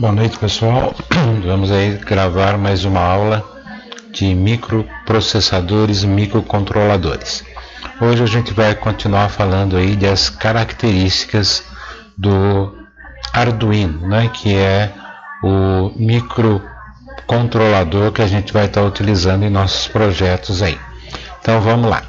Boa noite, pessoal. Vamos aí gravar mais uma aula de microprocessadores e microcontroladores. Hoje a gente vai continuar falando aí das características do Arduino, né, que é o microcontrolador que a gente vai estar utilizando em nossos projetos aí. Então vamos lá.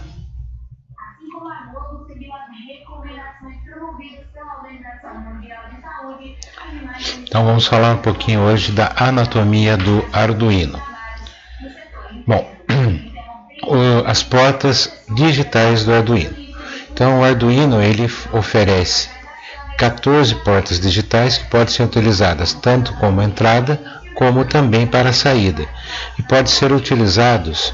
Então vamos falar um pouquinho hoje da anatomia do Arduino. Bom, as portas digitais do Arduino. Então o Arduino ele oferece 14 portas digitais que podem ser utilizadas tanto como entrada como também para saída. E pode ser utilizados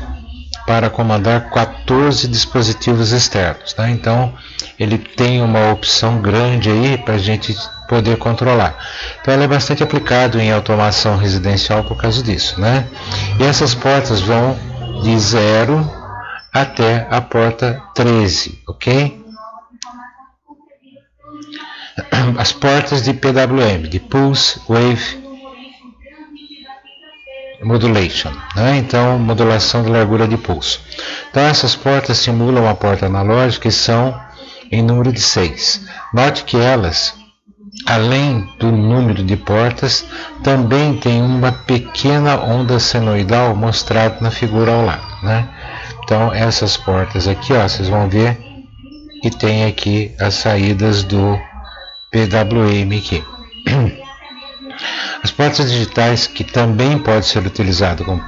para comandar 14 dispositivos externos, tá? Então ele tem uma opção grande aí para a gente poder controlar. Então ele é bastante aplicado em automação residencial por causa disso, né? E essas portas vão de 0 até a porta 13, ok? As portas de PWM, de Pulse Wave Modulation, né? Então modulação de largura de pulso. Então essas portas simulam uma porta analógica e são em número de 6. Note que elas, além do número de portas, também tem uma pequena onda senoidal mostrada na figura ao lado, né? Então essas portas aqui, ó, vocês vão ver que tem aqui as saídas do PWM aqui. As portas digitais que também pode ser utilizado como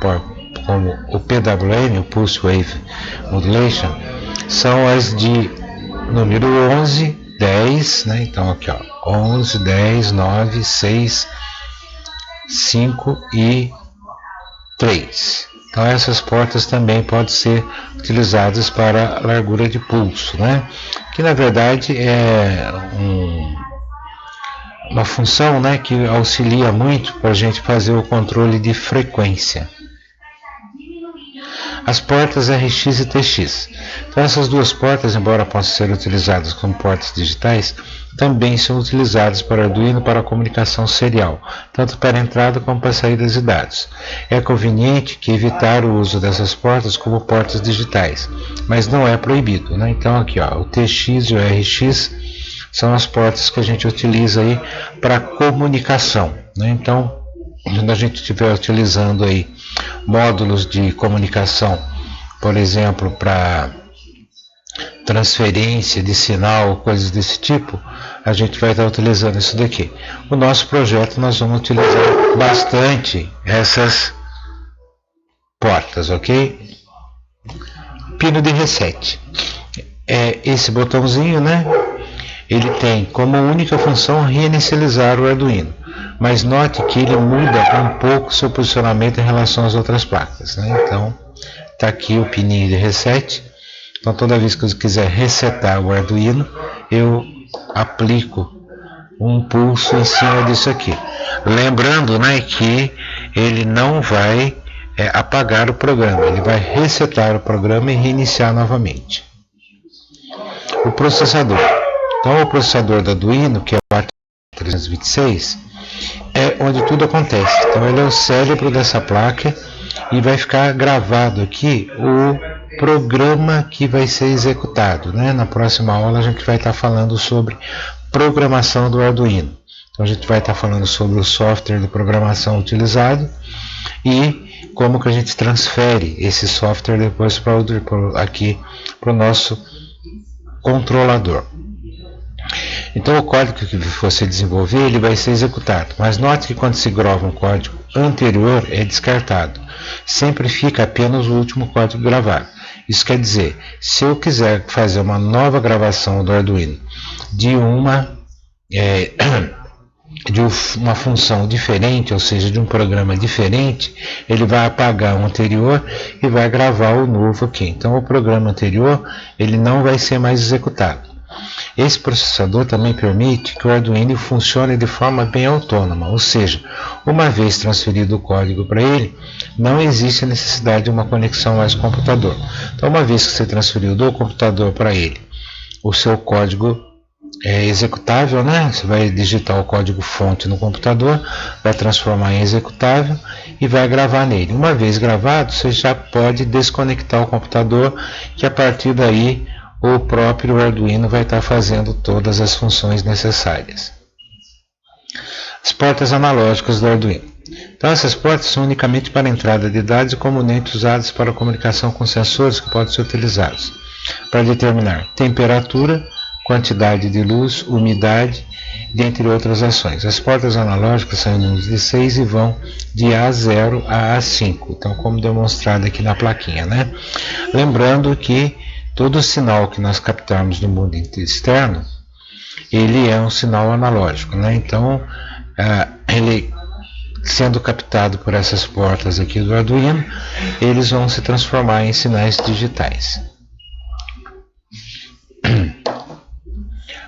o PWM, o Pulse Wave Modulation, são as de número 11, 10, né? Então aqui, ó, 11, 10, 9, 6, 5 e 3. Então essas portas também podem ser utilizadas para largura de pulso, né? Que na verdade é uma função, né, que auxilia muito para a gente fazer o controle de frequência. As portas RX e TX. Então essas duas portas, embora possam ser utilizadas como portas digitais, também são utilizadas para Arduino para comunicação serial, tanto para entrada como para saídas de dados. É conveniente que evitar o uso dessas portas como portas digitais, mas não é proibido, né? Então aqui, ó, o TX e o RX são as portas que a gente utiliza aí para comunicação, né? Então, quando a gente estiver utilizando aí módulos de comunicação, por exemplo, para transferência de sinal, coisas desse tipo, a gente vai estar utilizando isso daqui. O nosso projeto nós vamos utilizar bastante essas portas, ok? Pino de reset. É esse botãozinho, né? Ele tem como única função reinicializar o Arduino, mas note que ele muda um pouco seu posicionamento em relação às outras placas, né? Então, está aqui o pininho de reset. Então, toda vez que eu quiser resetar o Arduino, eu aplico um pulso em cima disso aqui. Lembrando, né, que ele não vai apagar o programa, ele vai resetar o programa e reiniciar novamente. O processador. Então, o processador do Arduino, que é o ARC326, é onde tudo acontece. Então, ele é o cérebro dessa placa e vai ficar gravado aqui o programa que vai ser executado, né? Na próxima aula, a gente vai estar falando sobre programação do Arduino. Então, a gente vai estar falando sobre o software de programação utilizado e como que a gente transfere esse software depois para o nosso controlador. Então o código que você desenvolver ele vai ser executado, mas note que quando se grava um código anterior é descartado, sempre fica apenas o último código gravado. Isso quer dizer, se eu quiser fazer uma nova gravação do Arduino de uma função diferente, ou seja, de um programa diferente, ele vai apagar o anterior e vai gravar o novo aqui. Então o programa anterior ele não vai ser mais executado. Esse processador também permite que o Arduino funcione de forma bem autônoma, ou seja, uma vez transferido o código para ele, não existe a necessidade de uma conexão mais com o computador. Então, uma vez que você transferiu do computador para ele o seu código executável, né? Você vai digitar o código fonte no computador, vai transformar em executável e vai gravar nele. Uma vez gravado, você já pode desconectar o computador, que a partir daí o próprio Arduino vai estar fazendo todas as funções necessárias. As portas analógicas do Arduino. Então, essas portas são unicamente para entrada de dados e comumente usadas para comunicação com sensores que podem ser utilizados para determinar temperatura, quantidade de luz, umidade, dentre outras ações. As portas analógicas são em números de 6 e vão de A0 a A5, então como demonstrado aqui na plaquinha, né? Lembrando que todo sinal que nós captarmos no mundo externo, ele é um sinal analógico, né? Então, ele sendo captado por essas portas aqui do Arduino, eles vão se transformar em sinais digitais.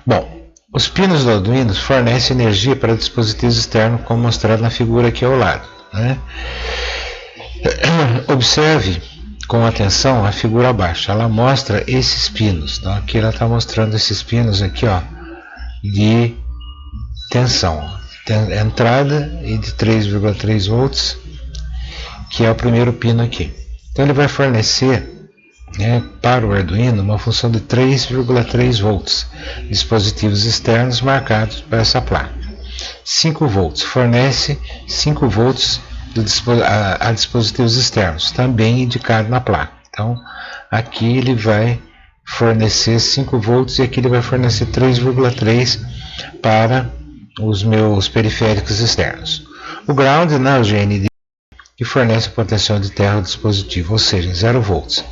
Bom, os pinos do Arduino fornecem energia para dispositivos externos, como mostrado na figura aqui ao lado, né? Observe com atenção a figura abaixo. Ela mostra esses pinos. Então, aqui ela está mostrando esses pinos aqui, ó, de tensão. Tem entrada e de 3,3 volts, que é o primeiro pino aqui. Então, ele vai fornecer, né, para o Arduino uma função de 3,3 volts, dispositivos externos marcados para essa placa. 5 volts fornece 5 volts a dispositivos externos, também indicado na placa. Então, aqui ele vai fornecer 5 volts e aqui ele vai fornecer 3,3 para os meus periféricos externos. O ground, né, o GND, que fornece a potencial de terra ao dispositivo, ou seja, 0 volts.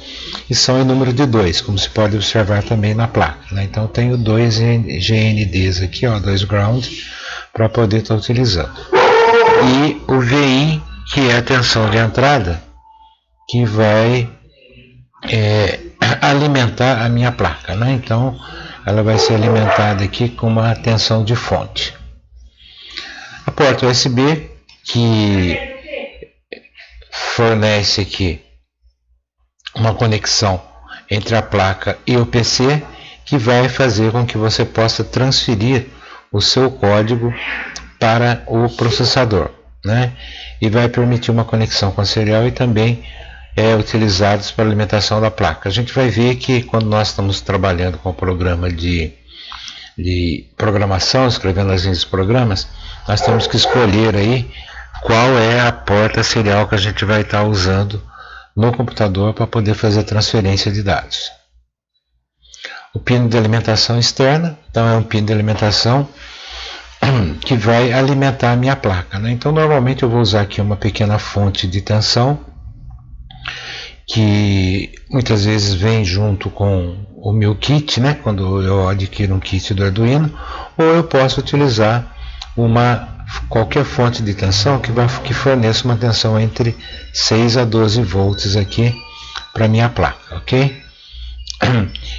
E são em número de 2, como se pode observar também na placa, né? Então, eu tenho 2 GNDs aqui, 2 ground, para poder estar utilizando. E o VIN, que é a tensão de entrada, que vai alimentar a minha placa, né? Então, ela vai ser alimentada aqui com uma tensão de fonte. A porta USB, que fornece aqui uma conexão entre a placa e o PC, que vai fazer com que você possa transferir o seu código para o processador, né? E vai permitir uma conexão com a serial e também utilizados para alimentação da placa. A gente vai ver que quando nós estamos trabalhando com o programa de programação, escrevendo as linhas de programas, nós temos que escolher aí qual é a porta serial que a gente vai estar usando no computador para poder fazer a transferência de dados. O pino de alimentação externa, então é um pino de alimentação que vai alimentar a minha placa, né? Então normalmente eu vou usar aqui uma pequena fonte de tensão, que muitas vezes vem junto com o meu kit, né? Quando eu adquiro um kit do Arduino, ou eu posso utilizar qualquer fonte de tensão que forneça uma tensão entre 6 a 12 volts aqui para minha placa, ok?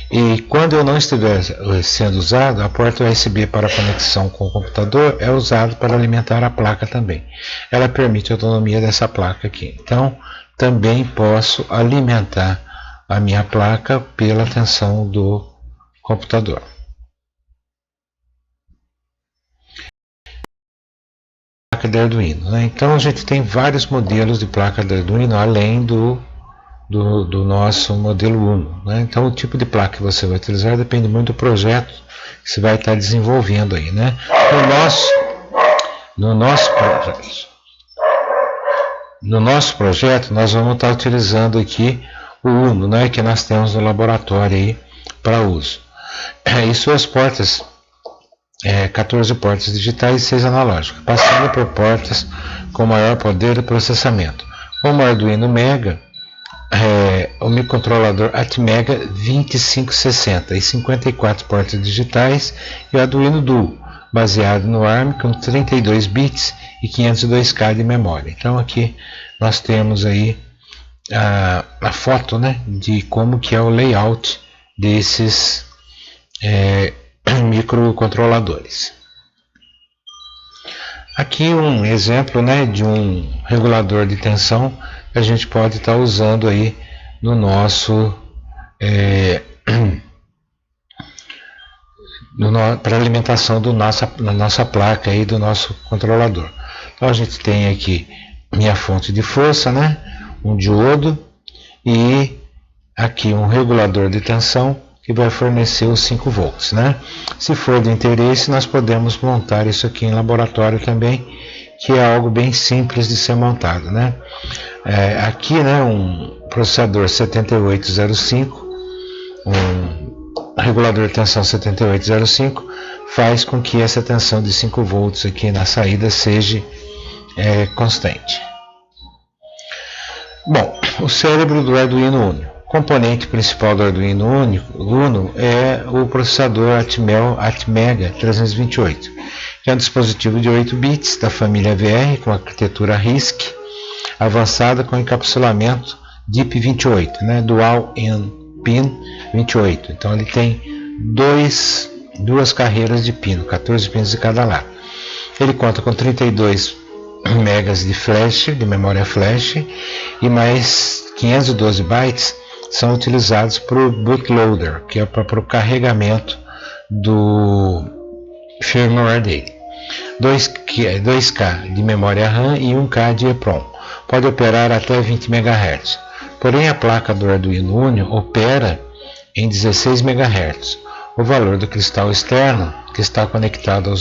E quando eu não estiver sendo usado, a porta USB para conexão com o computador é usada para alimentar a placa também. Ela permite a autonomia dessa placa aqui. Então, também posso alimentar a minha placa pela tensão do computador. Placa de Arduino, né? Então a gente tem vários modelos de placa de Arduino além do nosso modelo Uno, né? Então o tipo de placa que você vai utilizar depende muito do projeto que você vai estar desenvolvendo aí, né? No nosso projeto nós vamos estar utilizando aqui o Uno, né, que nós temos no laboratório aí para uso. E suas portas, 14 portas digitais e 6 analógicas, passando por portas com maior poder de processamento, como o Arduino Mega, o microcontrolador Atmega 2560 e 54 portas digitais, e o Arduino Duo, baseado no ARM com 32 bits e 502K de memória. Então aqui nós temos aí a foto, né, de como que é o layout desses microcontroladores. Aqui um exemplo, né, de um regulador de tensão que a gente pode estar usando aí para alimentação da nossa placa aí, do nosso controlador. Então a gente tem aqui minha fonte de força, né? Um diodo e aqui um regulador de tensão que vai fornecer os 5 volts, né? Se for de interesse, nós podemos montar isso aqui em laboratório também, que é algo bem simples de ser montado, né? Aqui, né, um processador 7805, um regulador de tensão 7805 faz com que essa tensão de 5 volts aqui na saída seja constante. Bom, o cérebro do Arduino Uno. O componente principal do Arduino Uno é o processador Atmega 328, que é um dispositivo de 8 bits da família VR com arquitetura RISC avançada com encapsulamento DIP28, né, Dual In-Pin 28. Então ele tem duas carreiras de pino, 14 pinos de cada lado. Ele conta com 32 megas de flash, de memória flash, e mais 512 bytes são utilizados para o bootloader, que é para o carregamento do firmware dele. 2K de memória RAM e 1K de EEPROM. Pode operar até 20 MHz. Porém, a placa do Arduino Uno opera em 16 MHz. O valor do cristal externo, que está conectado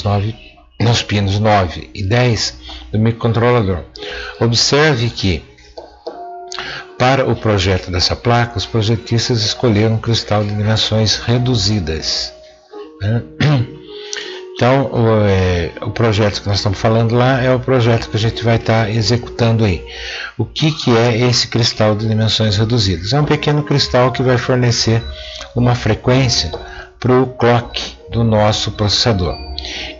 nos pinos 9 e 10 do microcontrolador. Observe que, para o projeto dessa placa, os projetistas escolheram um cristal de dimensões reduzidas. Então, o projeto que nós estamos falando lá é o projeto que a gente vai estar executando aí. O que é esse cristal de dimensões reduzidas? É um pequeno cristal que vai fornecer uma frequência para o clock do nosso processador.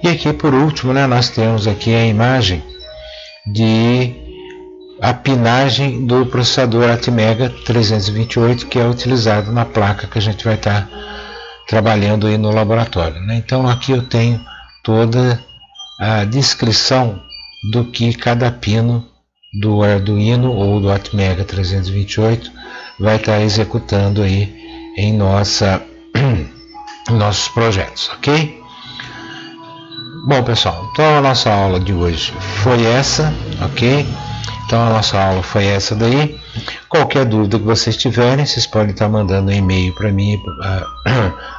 E aqui, por último, né, nós temos aqui a imagem a pinagem do processador Atmega 328, que é utilizado na placa que a gente vai estar trabalhando aí no laboratório, né? Então aqui eu tenho toda a descrição do que cada pino do Arduino ou do Atmega 328 vai estar executando aí em nossos projetos, ok? Bom, pessoal, então a nossa aula de hoje foi essa, ok? Então a nossa aula foi essa daí. Qualquer dúvida que vocês tiverem, vocês podem estar mandando um e-mail para mim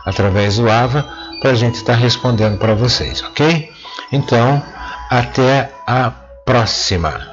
através do AVA, para a gente estar respondendo para vocês, ok? Então, até a próxima.